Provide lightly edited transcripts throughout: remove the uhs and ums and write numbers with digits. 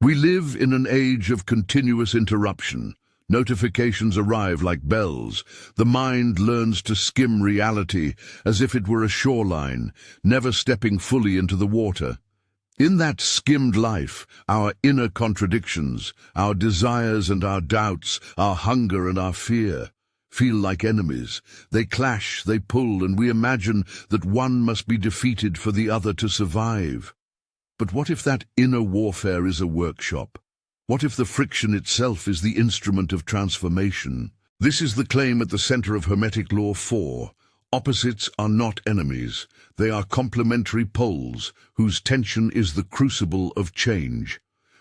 We live in an age of continuous interruption. Notifications arrive like bells. The mind learns to skim reality as if it were a shoreline, never stepping fully into the water. In that skimmed life, our inner contradictions, our desires and our doubts, our hunger and our fear, feel like enemies. They clash, they pull, and we imagine that one must be defeated for the other to survive. But what if that inner warfare is a workshop? What if the friction itself is the instrument of transformation? This is the claim at the center of Hermetic Law 4. Opposites are not enemies. They are complementary poles, whose tension is the crucible of change.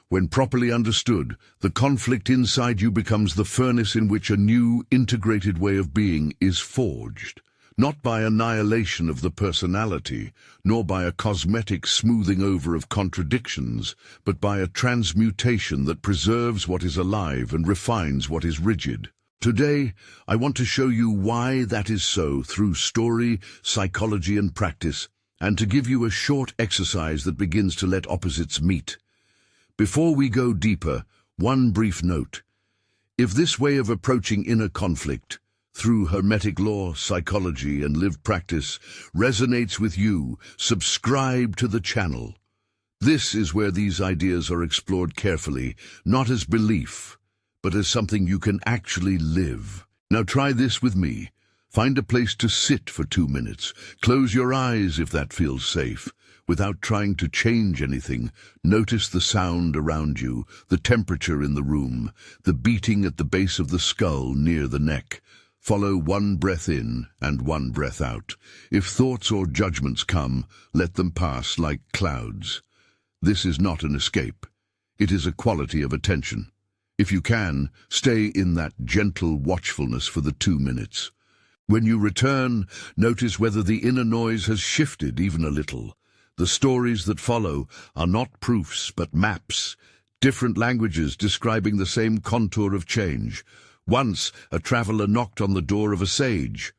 When properly understood, the conflict inside you becomes the furnace in which a new, integrated way of being is forged. Not by annihilation of the personality, nor by a cosmetic smoothing over of contradictions, but by a transmutation that preserves what is alive and refines what is rigid. Today, I want to show you why that is so through story, psychology, and practice, and to give you a short exercise that begins to let opposites meet. Before we go deeper, one brief note. If this way of approaching inner conflict, through Hermetic Law, psychology, and lived practice, resonates with you, subscribe to the channel. This is where these ideas are explored carefully, not as belief, but as something you can actually live. Now try this with me. Find a place to sit for 2 minutes. Close your eyes if that feels safe. Without trying to change anything, notice the sound around you, the temperature in the room, the beating at the base of the skull near the neck. Follow one breath in and one breath out. If thoughts or judgments come, let them pass like clouds. This is not an escape. It is a quality of attention. If you can, stay in that gentle watchfulness for the 2 minutes. When you return, notice whether the inner noise has shifted even a little. The stories that follow are not proofs but maps, different languages describing the same contour of change. Once, a traveler knocked on the door of a sage.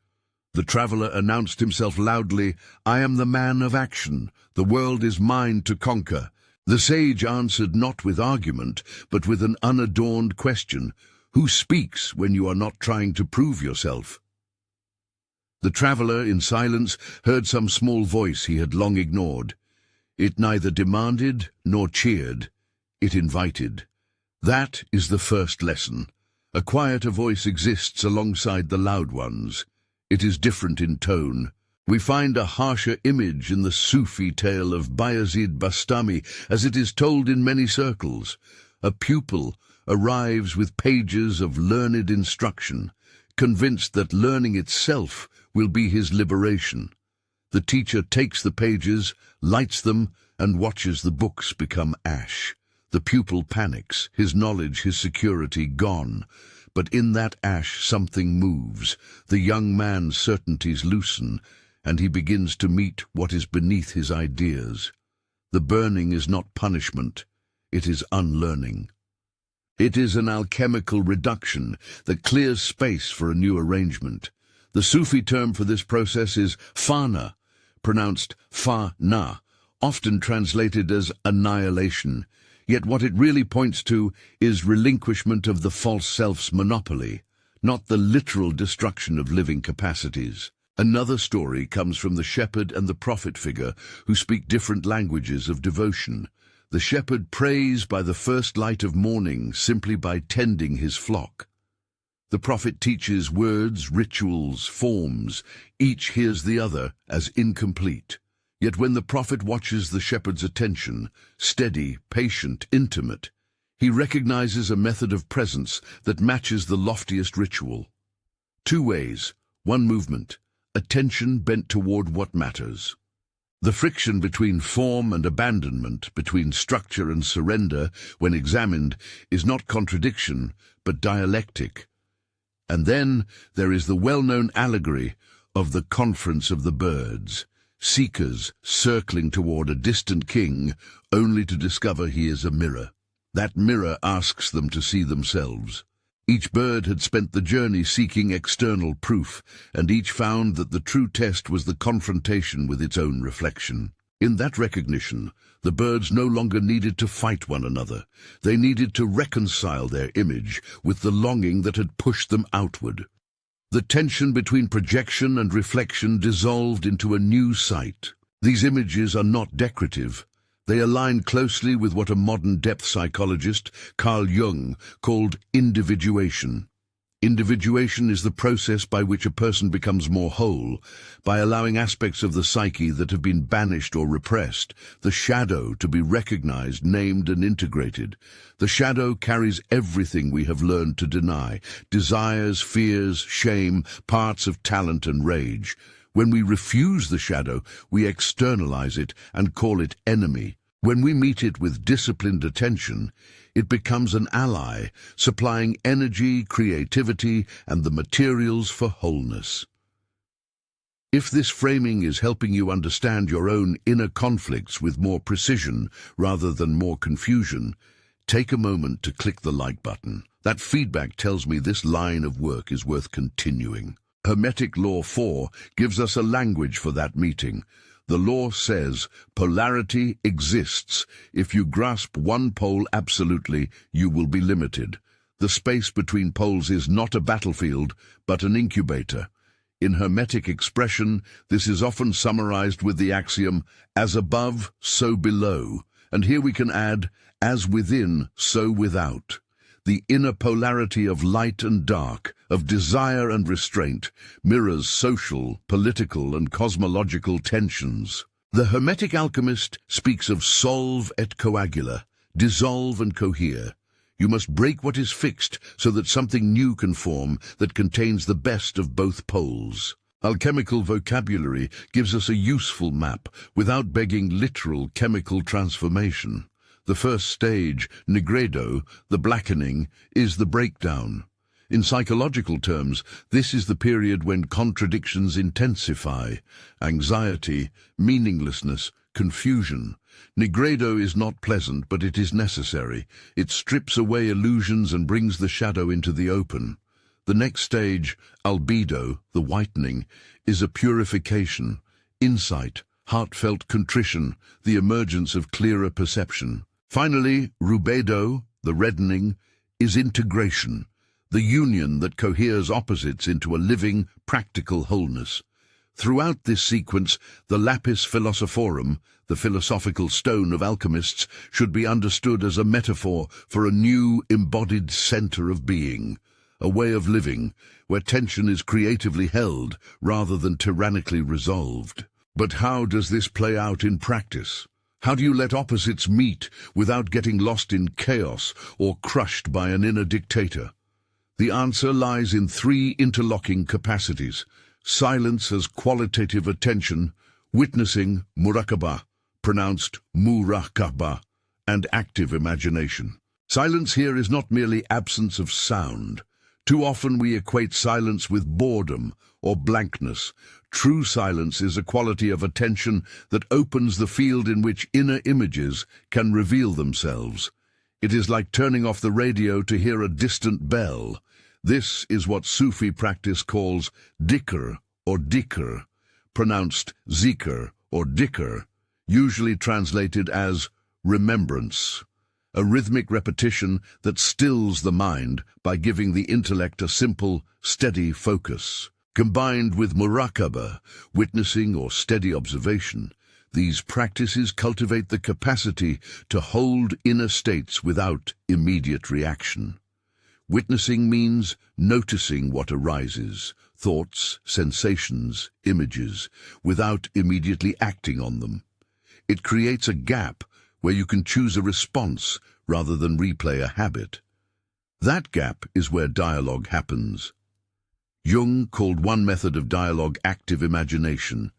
The traveler announced himself loudly, "I am the man of action. The world is mine to conquer." The sage answered not with argument, but with an unadorned question. Who speaks when you are not trying to prove yourself? The traveler, in silence, heard some small voice he had long ignored. It neither demanded nor cheered. It invited. That is the first lesson. A quieter voice exists alongside the loud ones. It is different in tone. We find a harsher image in the Sufi tale of Bayezid Bastami, as it is told in many circles. A pupil arrives with pages of learned instruction, convinced that learning itself will be his liberation. The teacher takes the pages, lights them, and watches the books become ash. The pupil panics, his knowledge, his security gone. But in that ash something moves. The young man's certainties loosen, and he begins to meet what is beneath his ideas. The burning is not punishment, it is unlearning. It is an alchemical reduction that clears space for a new arrangement. The Sufi term for this process is fana, pronounced fa-na, often translated as annihilation. Yet what it really points to is relinquishment of the false self's monopoly, not the literal destruction of living capacities. Another story comes from the shepherd and the prophet figure who speak different languages of devotion. The shepherd prays by the first light of morning simply by tending his flock. The prophet teaches words, rituals, forms. Each hears the other as incomplete. Yet when the prophet watches the shepherd's attention, steady, patient, intimate, he recognizes a method of presence that matches the loftiest ritual. 2 ways, 1 movement, attention bent toward what matters. The friction between form and abandonment, between structure and surrender, when examined, is not contradiction, but dialectic. And then there is the well-known allegory of the conference of the birds. Seekers circling toward a distant king, only to discover he is a mirror. That mirror asks them to see themselves. Each bird had spent the journey seeking external proof, and each found that the true test was the confrontation with its own reflection. In that recognition, the birds no longer needed to fight one another. They needed to reconcile their image with the longing that had pushed them outward. The tension between projection and reflection dissolved into a new sight. These images are not decorative. They align closely with what a modern depth psychologist, Carl Jung, called individuation. Individuation is the process by which a person becomes more whole, by allowing aspects of the psyche that have been banished or repressed, the shadow, to be recognized, named and integrated. The shadow carries everything we have learned to deny: desires, fears, shame, parts of talent and rage. When we refuse the shadow, we externalize it and call it enemy. When we meet it with disciplined attention, it becomes an ally, supplying energy, creativity, and the materials for wholeness. If this framing is helping you understand your own inner conflicts with more precision rather than more confusion, take a moment to click the like button. That feedback tells me this line of work is worth continuing. Hermetic Law 4 gives us a language for that meeting. The law says polarity exists. If you grasp one pole absolutely, you will be limited. The space between poles is not a battlefield, but an incubator. In Hermetic expression, this is often summarized with the axiom, as above, so below. And here we can add, as within, so without. The inner polarity of light and dark, of desire and restraint, mirrors social, political, and cosmological tensions. The Hermetic alchemist speaks of solve et coagula, dissolve and cohere. You must break what is fixed so that something new can form that contains the best of both poles. Alchemical vocabulary gives us a useful map without begging literal chemical transformation. The first stage, nigredo, the blackening, is the breakdown. In psychological terms, this is the period when contradictions intensify: anxiety, meaninglessness, confusion. Nigredo is not pleasant, but it is necessary. It strips away illusions and brings the shadow into the open. The next stage, albedo, the whitening, is a purification, insight, heartfelt contrition, the emergence of clearer perception. Finally, rubedo, the reddening, is integration, the union that coheres opposites into a living, practical wholeness. Throughout this sequence, the lapis philosophorum, the philosophical stone of alchemists, should be understood as a metaphor for a new, embodied center of being, a way of living where tension is creatively held rather than tyrannically resolved. But how does this play out in practice? How do you let opposites meet without getting lost in chaos or crushed by an inner dictator? The answer lies in three interlocking capacities: silence as qualitative attention, witnessing, muraqabah, pronounced muraqabah, and active imagination. Silence here is not merely absence of sound. Too often we equate silence with boredom or blankness. True silence is a quality of attention that opens the field in which inner images can reveal themselves. It is like turning off the radio to hear a distant bell. This is what Sufi practice calls dhikr or dhikr, pronounced zikr or dhikr, usually translated as remembrance. A rhythmic repetition that stills the mind by giving the intellect a simple, steady focus. Combined with muraqabah, witnessing or steady observation, these practices cultivate the capacity to hold inner states without immediate reaction. Witnessing means noticing what arises, thoughts, sensations, images, without immediately acting on them. It creates a gap where you can choose a response rather than replay a habit. That gap is where dialogue happens. Jung called one method of dialogue active imagination.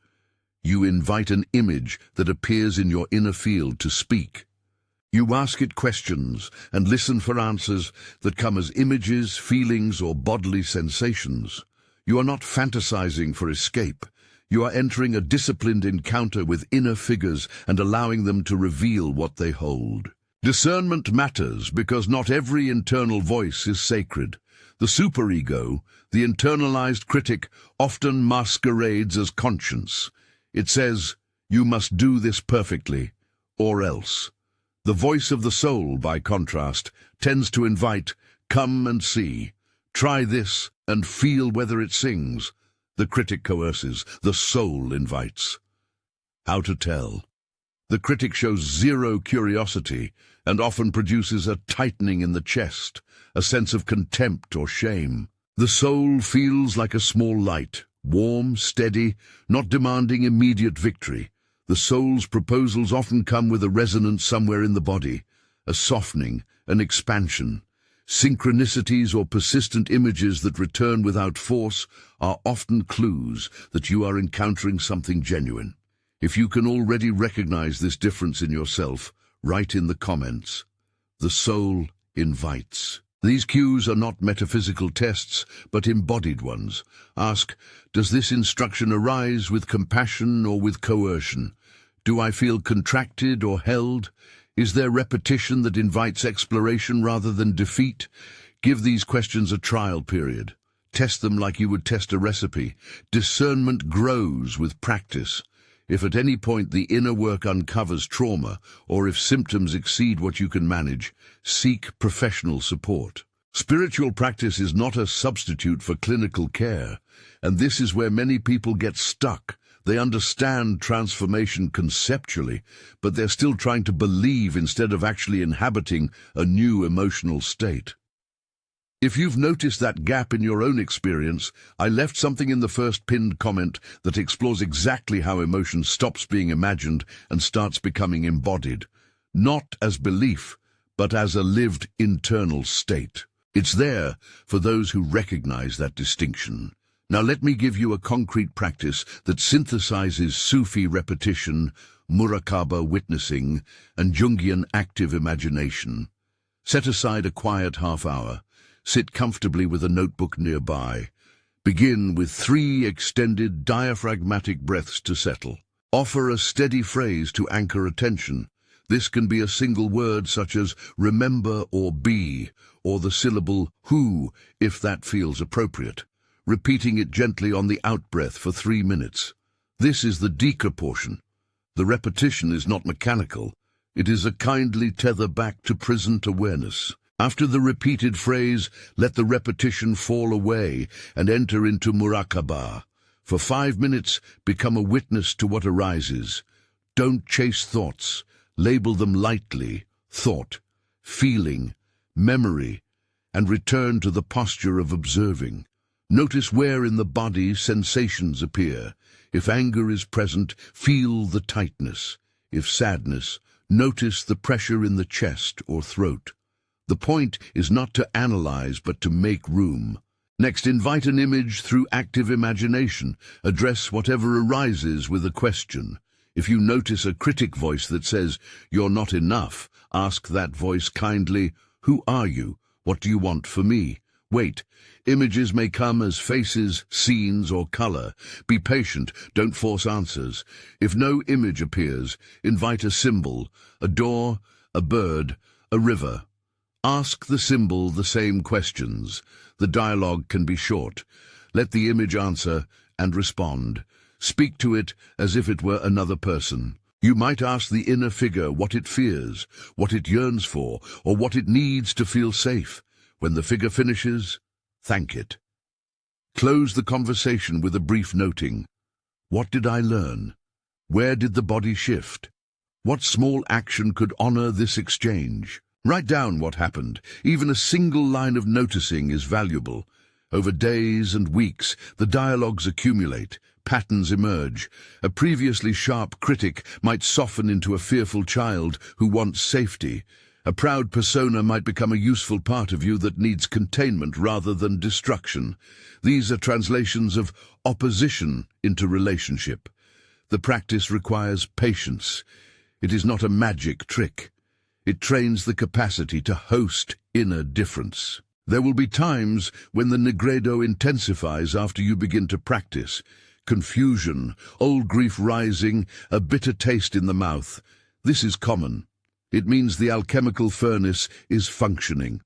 You invite an image that appears in your inner field to speak. You ask it questions and listen for answers that come as images, feelings, or bodily sensations. You are not fantasizing for escape. You are entering a disciplined encounter with inner figures and allowing them to reveal what they hold. Discernment matters because not every internal voice is sacred. The superego, the internalized critic, often masquerades as conscience. It says, You must do this perfectly, or else. The voice of the soul, by contrast, tends to invite, come and see. Try this and feel whether it sings. The critic coerces, the soul invites. How to tell? The critic shows zero curiosity and often produces a tightening in the chest, a sense of contempt or shame. The soul feels like a small light, warm, steady, not demanding immediate victory. The soul's proposals often come with a resonance somewhere in the body, a softening, an expansion. Synchronicities or persistent images that return without force are often clues that you are encountering something genuine. If you can already recognize this difference in yourself, write in the comments. The soul invites. These cues are not metaphysical tests, but embodied ones. Ask, does this instruction arise with compassion or with coercion? Do I feel contracted or held? Is there repetition that invites exploration rather than defeat? Give these questions a trial period. Test them like you would test a recipe. Discernment grows with practice. If at any point the inner work uncovers trauma, or if symptoms exceed what you can manage, seek professional support. Spiritual practice is not a substitute for clinical care, and this is where many people get stuck. They understand transformation conceptually, but they're still trying to believe instead of actually inhabiting a new emotional state. If you've noticed that gap in your own experience, I left something in the first pinned comment that explores exactly how emotion stops being imagined and starts becoming embodied, not as belief, but as a lived internal state. It's there for those who recognize that distinction. Now let me give you a concrete practice that synthesizes Sufi repetition, Muraqaba witnessing, and Jungian active imagination. Set aside a quiet half-hour. Sit comfortably with a notebook nearby. Begin with 3 extended diaphragmatic breaths to settle. Offer a steady phrase to anchor attention. This can be a single word such as remember or be, or the syllable who, if that feels appropriate. Repeating it gently on the out-breath for 3 minutes. This is the Dika portion. The repetition is not mechanical. It is a kindly tether back to present awareness. After the repeated phrase, let the repetition fall away and enter into Muraqaba. For 5 minutes, become a witness to what arises. Don't chase thoughts. Label them lightly, thought, feeling, memory, and return to the posture of observing. Notice where in the body sensations appear. If anger is present, feel the tightness. If sadness, notice the pressure in the chest or throat. The point is not to analyze, but to make room. Next, invite an image through active imagination. Address whatever arises with a question. If you notice a critic voice that says, "You're not enough," ask that voice kindly, "Who are you? What do you want for me?" Wait. Images may come as faces, scenes, or color. Be patient, don't force answers. If no image appears, invite a symbol, a door, a bird, a river. Ask the symbol the same questions. The dialogue can be short. Let the image answer and respond. Speak to it as if it were another person. You might ask the inner figure what it fears, what it yearns for, or what it needs to feel safe. When the figure finishes, thank it. Close the conversation with a brief noting. What did I learn? Where did the body shift? What small action could honor this exchange? Write down what happened. Even a single line of noticing is valuable. Over days and weeks, the dialogues accumulate. Patterns emerge. A previously sharp critic might soften into a fearful child who wants safety. A proud persona might become a useful part of you that needs containment rather than destruction. These are translations of opposition into relationship. The practice requires patience. It is not a magic trick. It trains the capacity to host inner difference. There will be times when the nigredo intensifies after you begin to practice. Confusion, old grief rising, a bitter taste in the mouth. This is common. It means the alchemical furnace is functioning.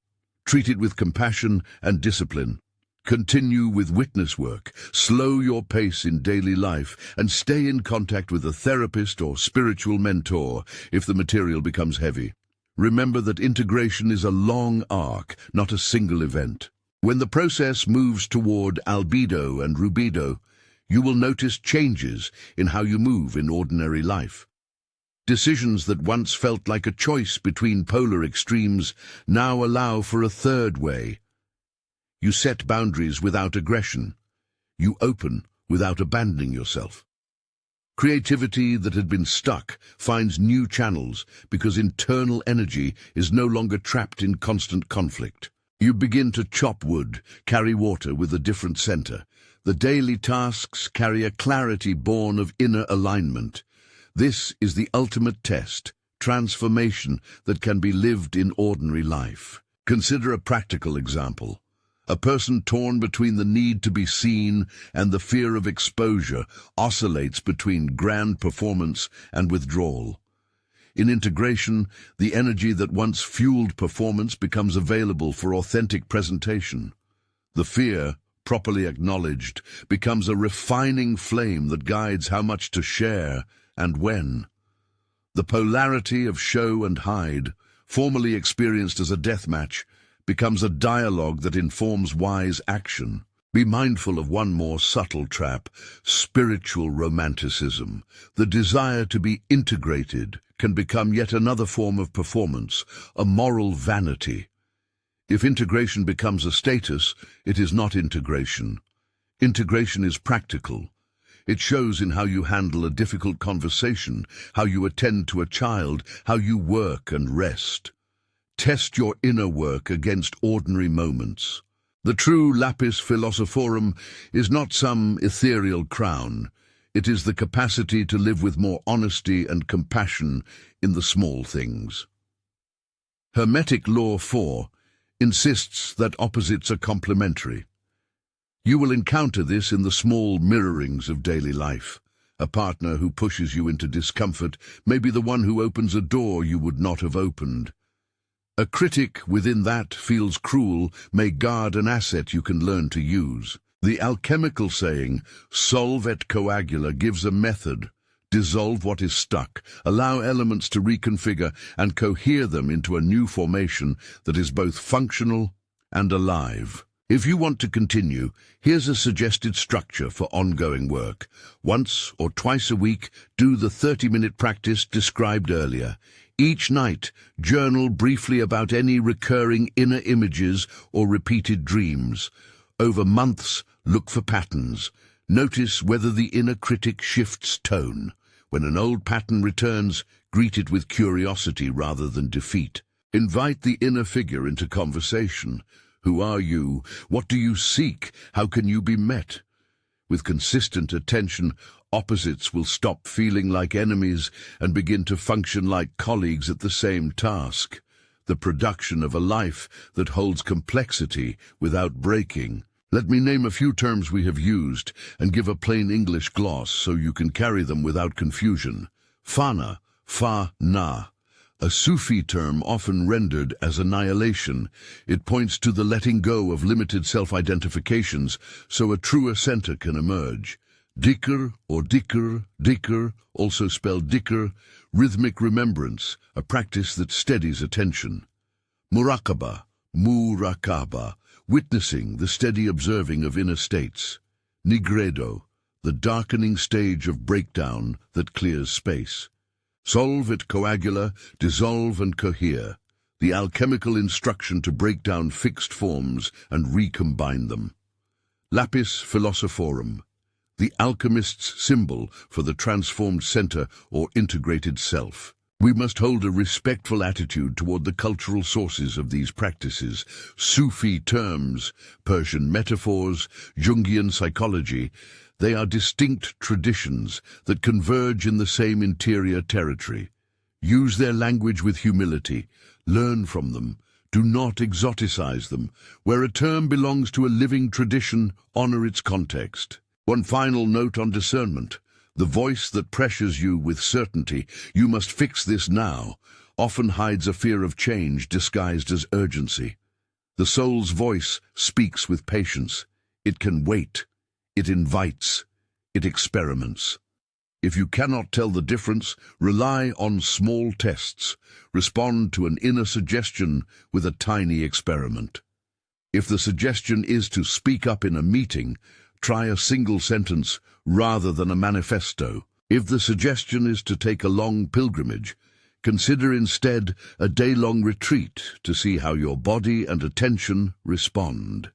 Treat it with compassion and discipline. Continue with witness work, slow your pace in daily life, and stay in contact with a therapist or spiritual mentor if the material becomes heavy. Remember that integration is a long arc, not a single event. When the process moves toward albedo and rubido, you will notice changes in how you move in ordinary life. Decisions that once felt like a choice between polar extremes now allow for a third way. You set boundaries without aggression. You open without abandoning yourself. Creativity that had been stuck finds new channels because internal energy is no longer trapped in constant conflict. You begin to chop wood, carry water with a different center. The daily tasks carry a clarity born of inner alignment. This is the ultimate test, transformation that can be lived in ordinary life. Consider a practical example. A person torn between the need to be seen and the fear of exposure oscillates between grand performance and withdrawal. In integration, the energy that once fueled performance becomes available for authentic presentation. The fear, properly acknowledged, becomes a refining flame that guides how much to share and when. The polarity of show and hide, formerly experienced as a deathmatch, becomes a dialogue that informs wise action. Be mindful of one more subtle trap: spiritual romanticism. The desire to be integrated can become yet another form of performance, a moral vanity. If integration becomes a status, it is not integration. Integration is practical. It shows in how you handle a difficult conversation, how you attend to a child, how you work and rest. Test your inner work against ordinary moments. The true lapis philosophorum is not some ethereal crown. It is the capacity to live with more honesty and compassion in the small things. Hermetic Law 4 insists that opposites are complementary. You will encounter this in the small mirrorings of daily life. A partner who pushes you into discomfort may be the one who opens a door you would not have opened. A critic within that feels cruel may guard an asset you can learn to use. The alchemical saying, solve et coagula, gives a method. Dissolve what is stuck, allow elements to reconfigure and cohere them into a new formation that is both functional and alive. If you want to continue, here's a suggested structure for ongoing work. Once or twice a week, do the 30-minute practice described earlier. Each night, journal briefly about any recurring inner images or repeated dreams. Over months, look for patterns. Notice whether the inner critic shifts tone. When an old pattern returns, greet it with curiosity rather than defeat. Invite the inner figure into conversation. Who are you? What do you seek? How can you be met? With consistent attention, opposites will stop feeling like enemies and begin to function like colleagues at the same task. The production of a life that holds complexity without breaking. Let me name a few terms we have used and give a plain English gloss so you can carry them without confusion. Fana, fa-na. A Sufi term often rendered as annihilation. It points to the letting go of limited self-identifications so a truer center can emerge. Dhikr or dhikr, also spelled dhikr, rhythmic remembrance, a practice that steadies attention. Muraqaba, witnessing, the steady observing of inner states. Nigredo, the darkening stage of breakdown that clears space. Solve et coagula, dissolve and cohere, the alchemical instruction to break down fixed forms and recombine them. Lapis philosophorum, the alchemist's symbol for the transformed center or integrated self. We must hold a respectful attitude toward the cultural sources of these practices. Sufi terms, Persian metaphors, Jungian psychology, they are distinct traditions that converge in the same interior territory. Use their language with humility. Learn from them. Do not exoticize them. Where a term belongs to a living tradition, honor its context. One final note on discernment. The voice that pressures you with certainty, you must fix this now, often hides a fear of change disguised as urgency. The soul's voice speaks with patience. It can wait. It invites. It experiments. If you cannot tell the difference, rely on small tests. Respond to an inner suggestion with a tiny experiment. If the suggestion is to speak up in a meeting, try a single sentence rather than a manifesto. If the suggestion is to take a long pilgrimage, consider instead a day-long retreat to see how your body and attention respond.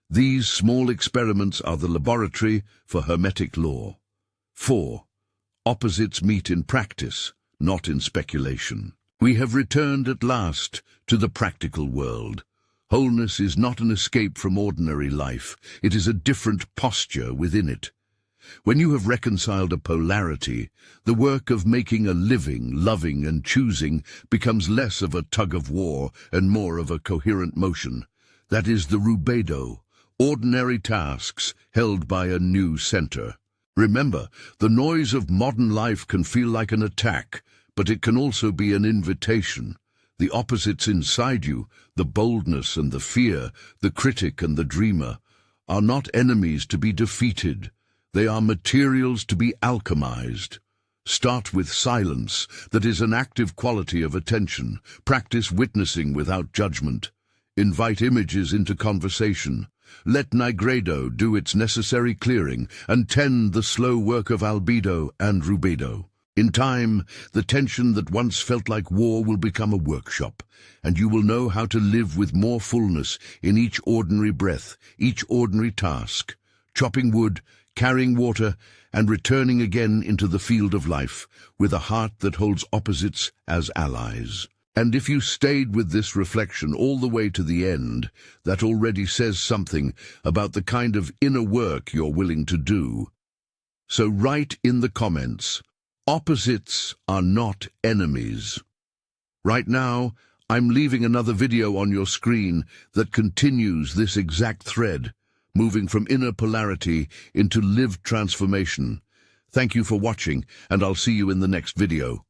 These small experiments are the laboratory for Hermetic Law. 4. Opposites meet in practice, not in speculation. We have returned at last to the practical world. Wholeness is not an escape from ordinary life. It is a different posture within it. When you have reconciled a polarity, the work of making a living, loving and choosing becomes less of a tug-of-war and more of a coherent motion. That is the rubedo, ordinary tasks held by a new center. Remember, the noise of modern life can feel like an attack, but it can also be an invitation. The opposites inside you, the boldness and the fear, the critic and the dreamer, are not enemies to be defeated. They are materials to be alchemized. Start with silence, that is an active quality of attention. Practice witnessing without judgment. Invite images into conversation. Let nigredo do its necessary clearing and tend the slow work of albedo and rubedo. In time, the tension that once felt like war will become a workshop, and you will know how to live with more fullness in each ordinary breath, each ordinary task, chopping wood, carrying water, and returning again into the field of life, with a heart that holds opposites as allies. And if you stayed with this reflection all the way to the end, that already says something about the kind of inner work you're willing to do. So write in the comments, opposites are not enemies. Right now, I'm leaving another video on your screen that continues this exact thread, moving from inner polarity into lived transformation. Thank you for watching, and I'll see you in the next video.